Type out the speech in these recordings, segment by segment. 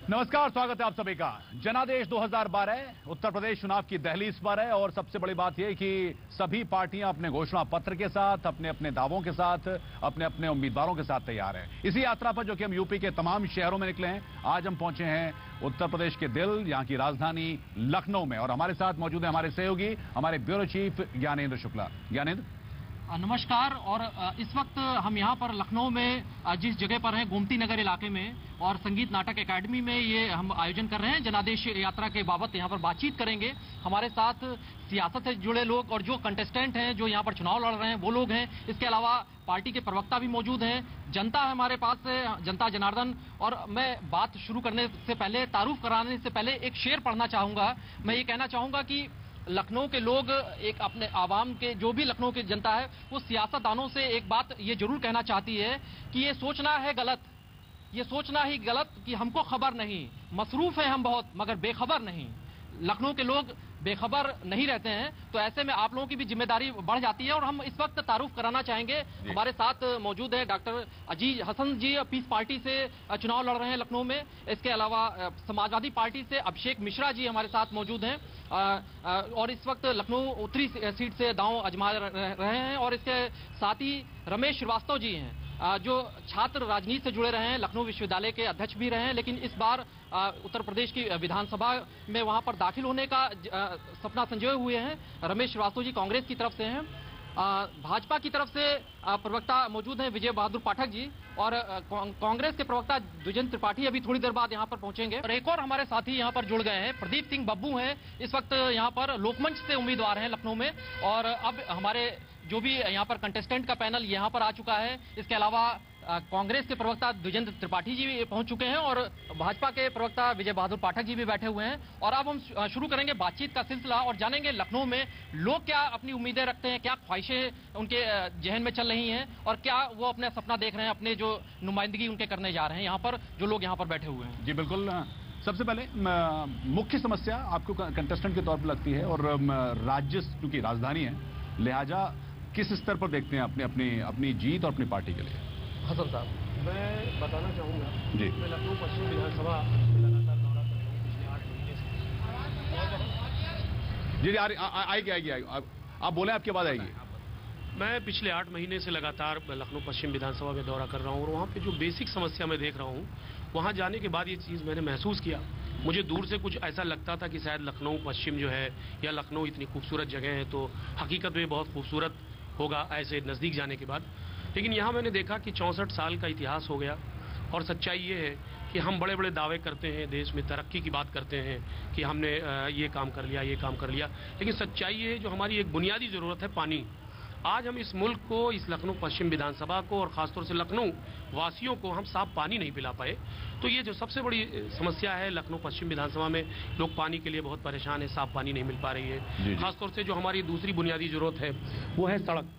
नमस्कार, स्वागत है आप सभी का। जनादेश 2012 उत्तर प्रदेश चुनाव की दहलीज पर है और सबसे बड़ी बात यह कि सभी पार्टियां अपने घोषणा पत्र के साथ, अपने अपने दावों के साथ, अपने अपने उम्मीदवारों के साथ तैयार हैं। इसी यात्रा पर जो कि हम यूपी के तमाम शहरों में निकले हैं, आज हम पहुंचे हैं उत्तर प्रदेश के दिल, यहां की राजधानी लखनऊ में। और हमारे साथ मौजूद है हमारे सहयोगी, हमारे ब्यूरो चीफ ज्ञानेंद्र शुक्ला। ज्ञानेंद्र, नमस्कार। और इस वक्त हम यहाँ पर लखनऊ में जिस जगह पर हैं, गोमती नगर इलाके में, और संगीत नाटक एकेडमी में ये हम आयोजन कर रहे हैं। जनादेश यात्रा के बाबत यहाँ पर बातचीत करेंगे। हमारे साथ सियासत से जुड़े लोग और जो कंटेस्टेंट हैं, जो यहाँ पर चुनाव लड़ रहे हैं, वो लोग हैं। इसके अलावा पार्टी के प्रवक्ता भी मौजूद हैं, जनता है हमारे पास से, जनता जनार्दन। और मैं बात शुरू करने से पहले, तारुफ कराने से पहले एक शेर पढ़ना चाहूंगा। मैं ये कहना चाहूंगा कि लखनऊ के लोग, एक अपने आवाम के, जो भी लखनऊ की जनता है, वो सियासतदानों से एक बात ये जरूर कहना चाहती है कि ये सोचना है गलत, ये सोचना ही गलत कि हमको खबर नहीं, मसरूफ है हम बहुत मगर बेखबर नहीं। लखनऊ के लोग बेखबर नहीं रहते हैं, तो ऐसे में आप लोगों की भी जिम्मेदारी बढ़ जाती है। और हम इस वक्त तारुफ कराना चाहेंगे, हमारे साथ मौजूद है डॉक्टर अजीज हसन जी, पीस पार्टी से चुनाव लड़ रहे हैं लखनऊ में। इसके अलावा समाजवादी पार्टी से अभिषेक मिश्रा जी हमारे साथ मौजूद हैं, और इस वक्त लखनऊ उत्तरी सीट से दांव आजमा रहे हैं। और इसके साथ ही रमेश श्रीवास्तव जी हैं, जो छात्र राजनीति से जुड़े रहे हैं, लखनऊ विश्वविद्यालय के अध्यक्ष भी रहे हैं, लेकिन इस बार उत्तर प्रदेश की विधानसभा में वहां पर दाखिल होने का सपना संजोए हुए हैं। रमेश श्रीवास्तव जी कांग्रेस की तरफ से हैं। भाजपा की तरफ से प्रवक्ता मौजूद हैं विजय बहादुर पाठक जी, और कांग्रेस के प्रवक्ता द्विजेंद्र त्रिपाठी अभी थोड़ी देर बाद यहाँ पर पहुंचेंगे। और एक और हमारे साथी यहाँ पर जुड़ गए हैं, प्रदीप सिंह बब्बू हैं, इस वक्त यहाँ पर लोकमंच से उम्मीदवार हैं लखनऊ में। और अब हमारे जो भी यहाँ पर कंटेस्टेंट का पैनल यहाँ पर आ चुका है। इसके अलावा कांग्रेस के प्रवक्ता द्विजेंद्र त्रिपाठी जी भी पहुंच चुके हैं, और भाजपा के प्रवक्ता विजय बहादुर पाठक जी भी बैठे हुए हैं। और अब हम शुरू करेंगे बातचीत का सिलसिला और जानेंगे लखनऊ में लोग क्या अपनी उम्मीदें रखते हैं, क्या ख्वाहिशें उनके जहन में चल रही हैं, और क्या वो अपना सपना देख रहे हैं, अपने जो नुमाइंदगी उनके करने जा रहे हैं यहाँ पर जो लोग यहाँ पर बैठे हुए हैं। जी बिल्कुल। सबसे पहले मुख्य समस्या आपको कंटेस्टेंट के तौर पर लगती है, और राज्य क्योंकि राजधानी है, लिहाजा किस स्तर पर देखते हैं अपनी जीत और अपनी पार्टी के लिए? हसन साहब, मैं बताना चाहूँगा जी, मैं लखनऊ पश्चिम विधानसभा में लगातार दौरा कर रहा हूँ पिछले 8 महीने से। आएगी आप बोले, आपकी बात आएगी। मैं पिछले 8 महीने से लगातार लखनऊ पश्चिम विधानसभा में दौरा कर रहा हूँ, और वहाँ पे जो बेसिक समस्या मैं देख रहा हूँ, वहाँ जाने के बाद ये चीज़ मैंने महसूस किया। मुझे दूर से कुछ ऐसा लगता था कि शायद लखनऊ पश्चिम जो है, या लखनऊ इतनी खूबसूरत जगह है, तो हकीकत में बहुत खूबसूरत होगा ऐसे नज़दीक जाने के बाद। लेकिन यहाँ मैंने देखा कि 64 साल का इतिहास हो गया, और सच्चाई ये है कि हम बड़े बड़े दावे करते हैं, देश में तरक्की की बात करते हैं कि हमने ये काम कर लिया, ये काम कर लिया, लेकिन सच्चाई ये है जो हमारी एक बुनियादी ज़रूरत है, पानी। आज हम इस मुल्क को, इस लखनऊ पश्चिम विधानसभा को, और ख़ासतौर से लखनऊ वासियों को हम साफ पानी नहीं पिला पाए। तो ये जो सबसे बड़ी समस्या है लखनऊ पश्चिम विधानसभा में, लोग पानी के लिए बहुत परेशान है, साफ पानी नहीं मिल पा रही है। खासतौर से जो हमारी दूसरी बुनियादी ज़रूरत है वो है सड़क।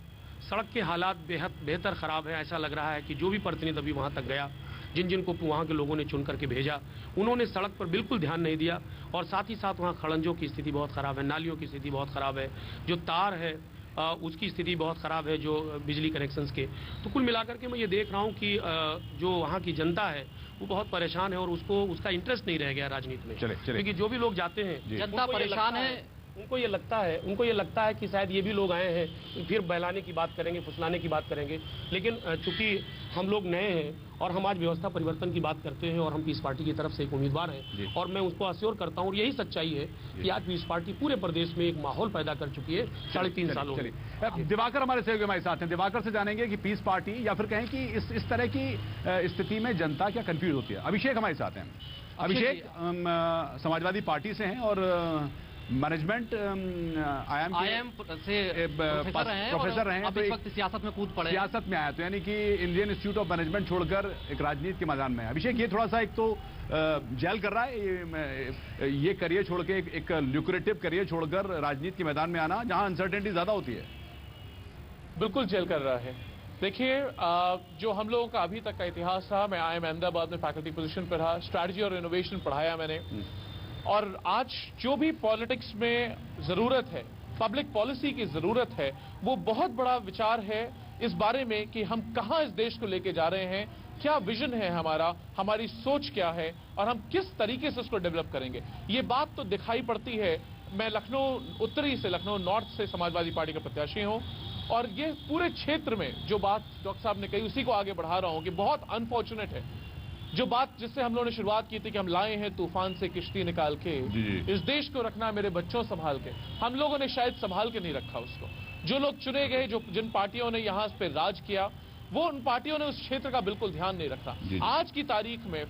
सड़क के हालात बेहतर ख़राब है। ऐसा लग रहा है कि जो भी प्रतिनिधि अभी वहाँ तक गया, जिनको वहाँ के लोगों ने चुन करके भेजा, उन्होंने सड़क पर बिल्कुल ध्यान नहीं दिया, और साथ ही साथ वहाँ खड़ंजों की स्थिति बहुत ख़राब है, नालियों की स्थिति बहुत ख़राब है, जो तार है उसकी स्थिति बहुत ख़राब है, जो बिजली कनेक्शंस के। तो कुल मिलाकर के मैं ये देख रहा हूँ कि जो वहाँ की जनता है वो बहुत परेशान है, और उसका इंटरेस्ट नहीं रह गया राजनीति में। क्योंकि जो भी लोग जाते हैं, जनता परेशान है। उनको ये लगता है कि शायद ये भी लोग आए हैं फिर बहलाने की बात करेंगे, फुसलाने की बात करेंगे। लेकिन चूंकि हम लोग नए हैं और हम आज व्यवस्था परिवर्तन की बात करते हैं, और हम पीस पार्टी की तरफ से एक उम्मीदवार हैं, और मैं उसको अश्योर करता हूँ, और यही सच्चाई है कि आज पीस पार्टी पूरे प्रदेश में एक माहौल पैदा कर चुकी है 3.5 सालों में। दिवाकर हमारे सहयोगी हमारे साथ हैं। दिवाकर से जानेंगे कि पीस पार्टी, या फिर कहें कि इस तरह की स्थिति में जनता क्या कंफ्यूज होती है। अभिषेक हमारे साथ हैं। अभिषेक समाजवादी पार्टी से हैं, और मैनेजमेंट IIM से प्रोफेसर रहे हैं, अब इस वक्त सियासत में कूद पड़े, सियासत में आया, तो यानी कि इंडियन इंस्टीट्यूट ऑफ मैनेजमेंट छोड़कर एक राजनीति के मैदान में है। अभिषेक, ये थोड़ा सा एक तो जेल कर रहा है ये करियर छोड़ के, एक ल्यूक्रेटिव करियर छोड़कर राजनीति के मैदान में आना, जहां अनसर्टेनिटी ज्यादा होती है। बिल्कुल जेल कर रहा है। देखिए, जो हम लोगों का अभी तक का इतिहास था, मैं IIM अहमदाबाद में फैकल्टी पोजीशन पर रहा, स्ट्रैटेजी और इनोवेशन पढ़ाया मैंने, और आज जो भी पॉलिटिक्स में जरूरत है, पब्लिक पॉलिसी की जरूरत है, वो बहुत बड़ा विचार है इस बारे में कि हम कहां इस देश को लेके जा रहे हैं, क्या विजन है हमारा, हमारी सोच क्या है और हम किस तरीके से उसको डेवलप करेंगे। ये बात तो दिखाई पड़ती है। मैं लखनऊ उत्तरी से, लखनऊ नॉर्थ से समाजवादी पार्टी का प्रत्याशी हूं और ये पूरे क्षेत्र में जो बात डॉक्टर साहब ने कही उसी को आगे बढ़ा रहा हूं कि बहुत अनफॉर्चुनेट है जो बात जिससे हम लोगों ने शुरुआत की थी कि हम लाए हैं तूफान से किश्ती निकाल के, इस देश को रखना मेरे बच्चों संभाल के। हम लोगों ने शायद संभाल के नहीं रखा उसको। जो लोग चुने गए, जो जिन पार्टियों ने यहां पे राज किया, वो उन पार्टियों ने उस क्षेत्र का बिल्कुल ध्यान नहीं रखा। आज की तारीख में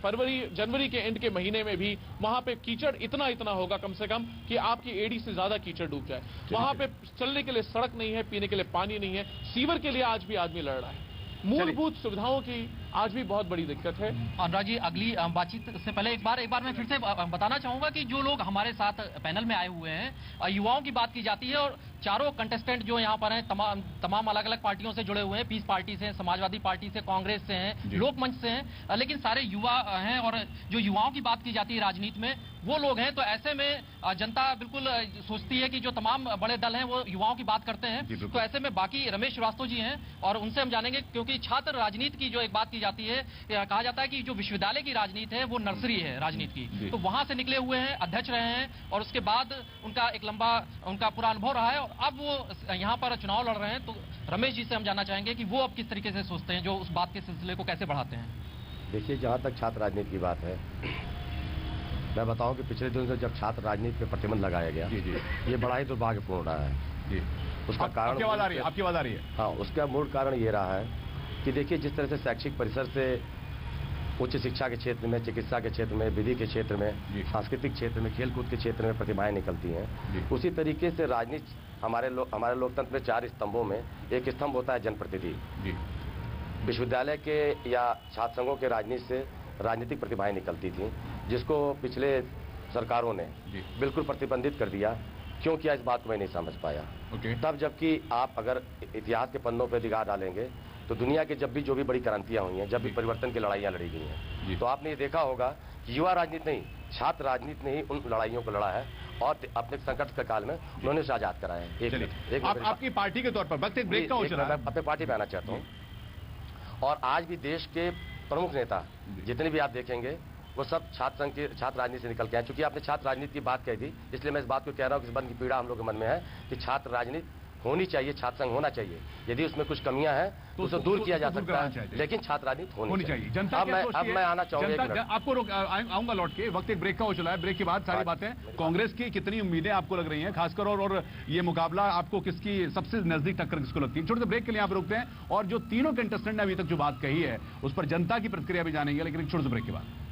जनवरी के एंड के महीने में भी वहां पे कीचड़ इतना होगा कम से कम कि आपकी एड़ी से ज्यादा कीचड़ डूब जाए। वहां पे चलने के लिए सड़क नहीं है, पीने के लिए पानी नहीं है, सीवर के लिए आज भी आदमी लड़ रहा है। मूलभूत सुविधाओं की आज भी बहुत बड़ी दिक्कत है। अनुराग जी, अगली बातचीत से पहले एक बार मैं फिर से बताना चाहूंगा कि जो लोग हमारे साथ पैनल में आए हुए हैं, युवाओं की बात की जाती है और चारों कंटेस्टेंट जो यहाँ पर हैं तमाम अलग अलग पार्टियों से जुड़े हुए हैं। पीस पार्टी से, समाजवादी पार्टी से, कांग्रेस से हैं, लोकमंच से हैं, लेकिन सारे युवा हैं और जो युवाओं की बात की जाती है राजनीति में वो लोग हैं। तो ऐसे में जनता बिल्कुल सोचती है कि जो तमाम बड़े दल हैं वो युवाओं की बात करते हैं। तो ऐसे में बाकी रमेश श्रीवास्तव जी हैं और उनसे हम जानेंगे, क्योंकि छात्र राजनीति की जो एक बात की जाती है, कहा जाता है कि जो विश्वविद्यालय की राजनीति है वो नर्सरी है राजनीति की। तो वहां से निकले हुए हैं, अध्यक्ष रहे हैं और उसके बाद उनका एक लंबा उनका पूरा अनुभव रहा है और अब वो यहाँ पर चुनाव लड़ रहे हैं। तो रमेश जी से हम जानना चाहेंगे कि वो अब किस तरीके से सोचते हैं, जो उस बात के सिलसिले को कैसे बढ़ाते हैं। देखिए, जहाँ तक छात्र राजनीति की बात है, मैं बताऊं कि पिछले दिनों से जब छात्र राजनीति पे प्रतिबंध लगाया गया, ये बड़ा ही दुर्भाग्यपूर्ण रहा है। उसका कारण आपकी आवाज आ रही है। हाँ, उसका मूल कारण ये रहा है कि देखिए, जिस तरह से शैक्षिक परिसर से उच्च शिक्षा के क्षेत्र में, चिकित्सा के क्षेत्र में, विधि के क्षेत्र में, सांस्कृतिक क्षेत्र में, खेलकूद के क्षेत्र में प्रतिभाएं निकलती हैं, उसी तरीके से राजनीति हमारे लोकतंत्र में 4 स्तंभों में एक स्तंभ होता है जनप्रतिनिधि। विश्वविद्यालय के या छात्र संघों के राजनीति से राजनीतिक प्रतिभाएं निकलती थी, जिसको पिछले सरकारों ने बिल्कुल प्रतिबंधित कर दिया। क्यों किया, इस बात को मैं नहीं समझ पाया। तब जबकि आप अगर इतिहास के पन्नों पर निगाह डालेंगे तो दुनिया के जब भी जो भी बड़ी क्रांतियां हुई हैं, जब भी परिवर्तन की लड़ाइयां लड़ी गई हैं, तो आपने ये देखा होगा कि युवा राजनीति नहीं, छात्र राजनीति ने ही उन लड़ाइयों को लड़ा है और अपने संकट के काल में उन्होंने उसे आजाद कराया है। आपकी पार्टी के तौर पर वक्त एक ब्रेक का हो चला है। अपने पार्टी पे आना चाहता हूँ। और आज भी देश के प्रमुख नेता जितने भी आप देखेंगे वो सब छात्र राजनीति से निकल के आए। चूंकि आपने छात्र राजनीति की बात कही थी, इसलिए मैं इस बात को कह रहा हूँ कि इस बात की पीड़ा हम लोग के मन में है कि छात्र राजनीति होनी चाहिए, छात्र संघ होना चाहिए। यदि उसमें कुछ कमियां हैं तो उसे दूर किया जा सकता है, लेकिन छात्र राजनीति होनी चाहिए। जनता अब मैं आना चाहूंगा, आपको आऊंगा लौट के। वक्त एक ब्रेक का हो चला है। ब्रेक के बाद सारी बातें, कांग्रेस की कितनी उम्मीदें आपको लग रही हैं खासकर, और ये मुकाबला आपको किसकी सबसे नजदीक टक्कर किसको लगती है? छोटे से ब्रेक के लिए आप रुकते हैं और जो तीनों कंटेस्टेंट ने अभी तक जो बात कही है उस पर जनता की प्रतिक्रिया भी जानेंगे, लेकिन एक छोटे से ब्रेक के बाद।